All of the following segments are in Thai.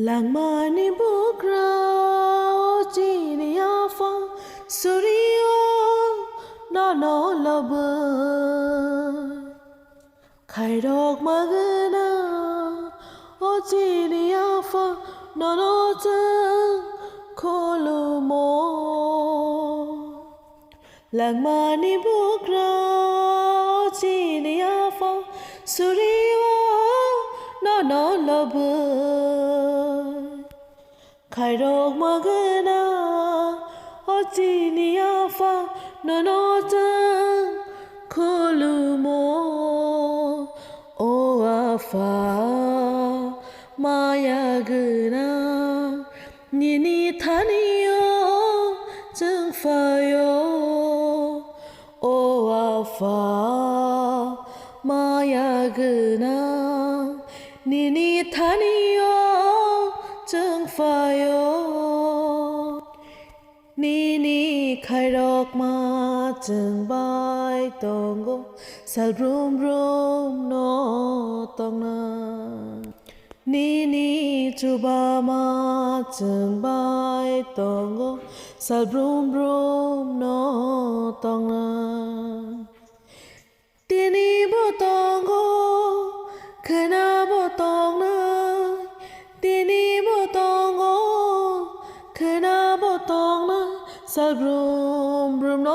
หลังมาในบุกเราจีนยาฟังสุริโอนอนละเบอไข่ดอกมาเกนาโอจีนยาฟังนอนจังโคลูโมหลังมาในบุกเราจีนยาฟังสุริโอนอนละเบอไข่ดอกมาเกนาโอจีนยาฟังนอนจังโคลูโมโออาฟามายากนานินิทานิโยจึงฟายโยโออาฟามายากนานินิทานิโยจึงฟายโยนี่ไข่ดอกมาจึงใบตองโกสัลรุมโนตองนานี่จูบามาจึงใบตองโกสัลรุมโนตองนาทีนี้บ่ตองโกขณะบ่ตองนาทีนี้บ่ตองโกขณะบ่ตองนาสัลรุมโน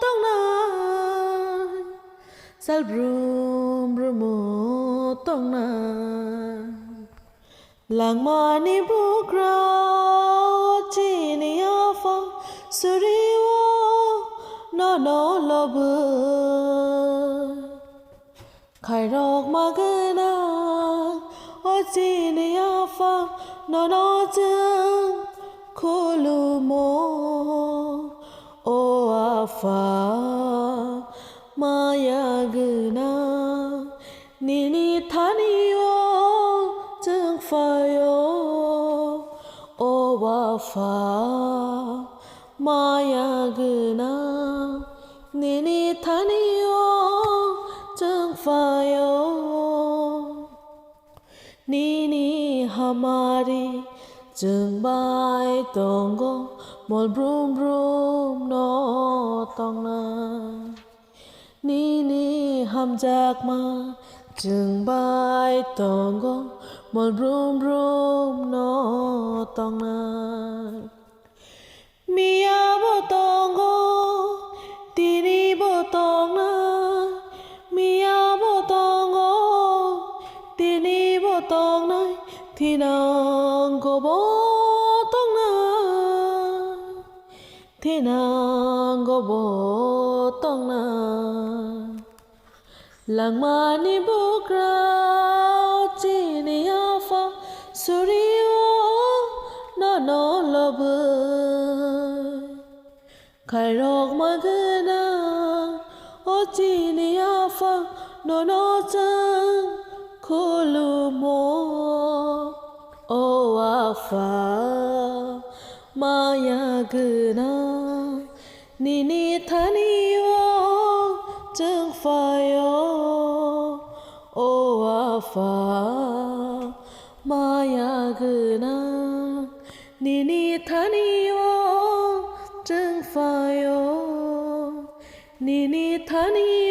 ตองนาสัลรุมโนตองนาหลังมาในบุกเราจีนยาฟังสุริโอนอนละเบอไข่ดอกมาเกนาโอจีนยาฟังนอนจังโคลูโมโออาฟามายากนานินิทานิโยจึงฟายโยโอวาฟามายากนานินิทานิโยจึงฟายโยนี่ฮามารีจึงใบตองโกมอลบรูมโนตองนานี่ฮัมจากมาจึงใบตองโกมอลบรูมโนตองนามียาบ่ตองโกทีนี้บ่ตองนามียาบ่ตองโกทีนี้บ่ตองนาที่นางก็บ่ตองนาที่นางก็บ่ตองนาหลังมาในบุกเราจีนยาฟังสุริโอนอนละเบอไข่ดอกมาเกนาโอจีนยาฟังนอนจังโคลูโมโออาฟามายากนานินิทานิโยจึงฟายโยโออาฟามายากนานินิทานิโยจึงฟายโยนินิทานิโย